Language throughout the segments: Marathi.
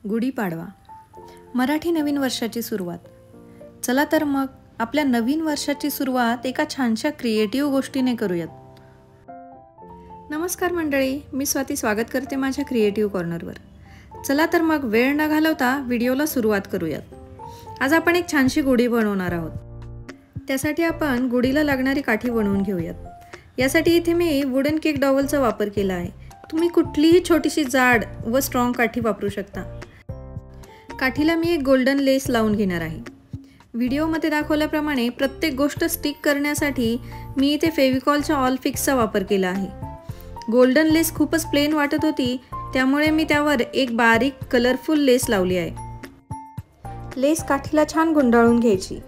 गुढीपाडवा, मराठी नवीन वर्षाची सुरुवात. चला तर मग आपल्या नवीन वर्षाची सुरुवात एका छानशा क्रिएटिव्ह गोष्टीने करूयात. नमस्कार मंडळी, मी स्वाती स्वागत करते माझ्या क्रिएटिव्ह कॉर्नरवर. चला तर मग वेळ न घालवता व्हिडिओला सुरुवात करूयात. आज आपण एक छानशी गुढी बनवणार आहोत. त्यासाठी आपण गुढीला लागणारी काठी बनवून घेऊयात. यासाठी इथे मी वुडन केक डॉवलचा वापर केला आहे. तुम्ही कुठलीही छोटीशी जाड व स्ट्रॉंग काठी वापरू शकता. काठीला मी एक गोल्डन लेस लावून घेणार आहे. व्हिडिओमध्ये दाखवल्याप्रमाणे प्रत्येक गोष्ट स्टिक करण्यासाठी मी इथे फेविकॉलच्या ऑल फिक्सचा वापर केला आहे. गोल्डन लेस खूपच प्लेन वाटत होती, त्यामुळे मी त्यावर एक बारीक कलरफुल लेस लावली आहे. लेस काठीला छान गुंडाळून घ्यायची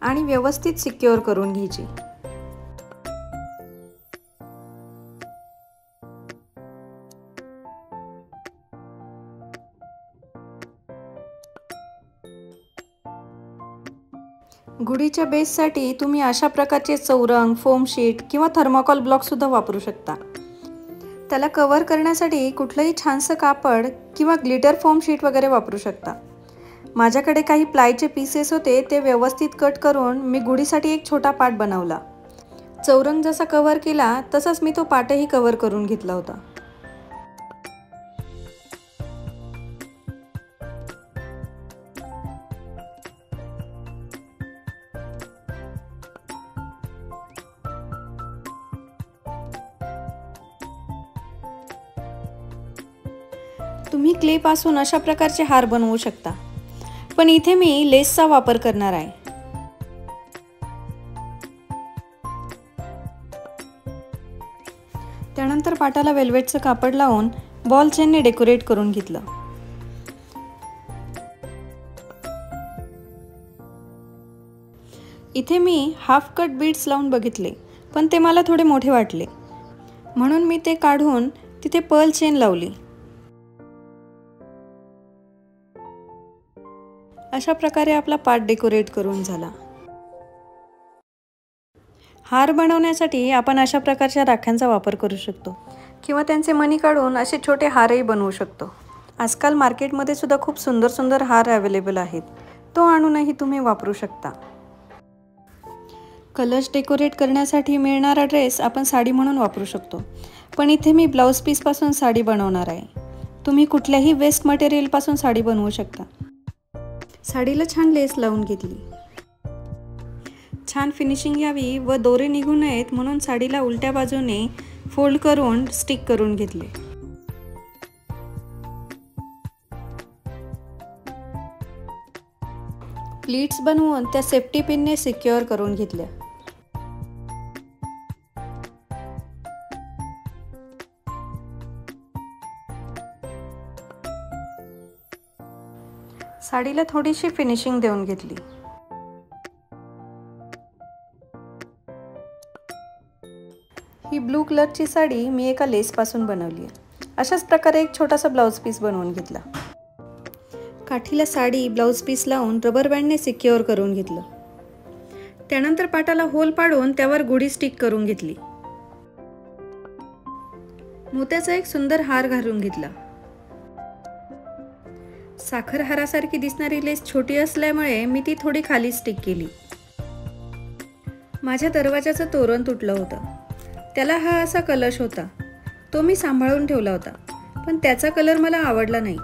आणि व्यवस्थित सिक्युअर करून घ्यायची. गुढीच्या बेससाठी तुम्ही अशा प्रकारचे चौरंग, फोम शीट किंवा थर्माकोल ब्लॉक सुद्धा वापरू शकता. त्याला कव्हर करण्यासाठी कुठलंही छानसं कापड किंवा ग्लिटर फोम शीट वगैरे वापरू शकता. माझ्याकडे काही प्लायचे पीसेस होते, ते व्यवस्थित कट करून मी गुढीसाठी एक छोटा पाट बनवला. चौरंग जसा कव्हर केला तसाच मी तो पाटही कव्हर करून घेतला होता. तुम्ही क्ले पासून अशा प्रकारचे हार बनवू शकता, पण इथे मी लेसचा वापर करणार आहे. त्यानंतर पाटाला वेल्वेटचं कापड लावून बॉल चेनने डेकोरेट करून घेतलं. इथे मी हाफ कट बीड्स लावून बघितले, पण ते मला थोडे मोठे वाटले, म्हणून मी ते काढून तिथे पर्ल चेन लावली. अशा प्रकारे आपला पाट डेकोरेट करून झाला. हार बनवण्यासाठी आपण अशा प्रकारच्या राख्यांचा वापर करू शकतो किंवा त्यांचे मणी काढून असे छोटे हारही बनवू शकतो. आजकाल मार्केटमध्ये सुद्धा खूप सुंदर सुंदर हार अवेलेबल आहेत. तो आणूनही तुम्ही वापरू शकता. कलश डेकोरेट करण्यासाठी मिळणारा ड्रेस आपण साडी म्हणून वापरू शकतो, पण इथे मी ब्लाऊज पीसपासून साडी बनवणार आहे. तुम्ही कुठल्याही वेस्ट मटेरियलपासून साडी बनवू शकता. साडीला छान लेस लावून घेतली. छान फिनिशिंग यावी व दोरे निघू नयेत म्हणून साडीला उलट्या बाजूने फोल्ड करून स्टिक करून घेतले. प्लीट्स बनवून त्या सेफ्टी पिनने सिक्युअर करून घेतल्या. साडीला थोडीशी फिनिशिंग देऊन घेतली. ही ब्लू कलरची साडी मी एका लेसपासून बनवली आहे. अशाच प्रकारे एक छोटासा ब्लाऊज पीस बनवून घेतला. काठीला साडी ब्लाऊज पीस लावून रबर बँडने सिक्युअर करून घेतलं. त्यानंतर पाटाला होल पाडून त्यावर गुढी स्टिक करून घेतली. मोत्याचा एक सुंदर हार घालून घेतला. साखर हारासारखी दिसणारी लेस छोटी असल्यामुळे मी ती थोडी खाली स्टिक केली. माझ्या दरवाजाचं तोरण तुटलं होतं. त्याला हा असा कलश होता. तो मी सांभाळून ठेवला होता, पण त्याचा कलर मला आवडला नाही,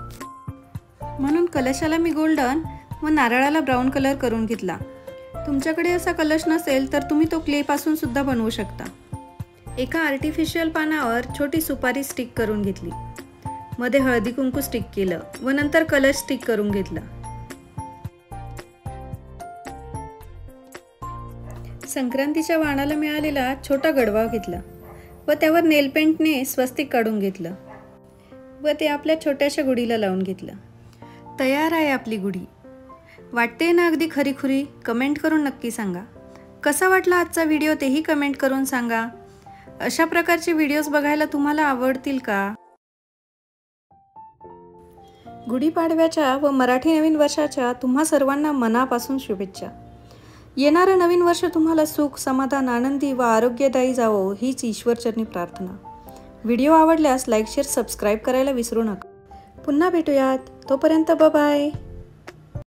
म्हणून कलशाला मी गोल्डन व नारळाला ब्राऊन कलर करून घेतला. तुमच्याकडे असा कलश नसेल तर तुम्ही तो क्ले पासून सुद्धा बनवू शकता. एका आर्टिफिशियल पानावर छोटी सुपारी स्टिक करून घेतली. मध्ये हळदी कुंकू स्टिक केलं व नंतर कलश स्टिक करून घेतला. संक्रांतीच्या वाणाला मिळालेला छोटा गडवा घेतला व त्यावर नेलपेंटने स्वस्तिक काढून घेतलं व ते आपल्या छोट्याशा गुढीला लावून घेतलं. तयार आहे आपली गुढी. वाटते ना अगदी खरीखुरी? कमेंट करून नक्की सांगा. कसा वाटला आजचा व्हिडिओ तेही कमेंट करून सांगा. अशा प्रकारचे व्हिडिओज बघायला तुम्हाला आवडतील का? गुढीपाडव्याच्या व मराठी नवीन वर्षाच्या तुम्हा सर्वांना मनापासून शुभेच्छा. येणारं नवीन वर्ष तुम्हाला सुख, समाधान, आनंदी व आरोग्यदायी जावो हीच ईश्वरचरणी प्रार्थना. व्हिडिओ आवडल्यास लाईक, शेअर, सबस्क्राईब करायला विसरू नका. पुन्हा भेटूयात. तोपर्यंत बाय.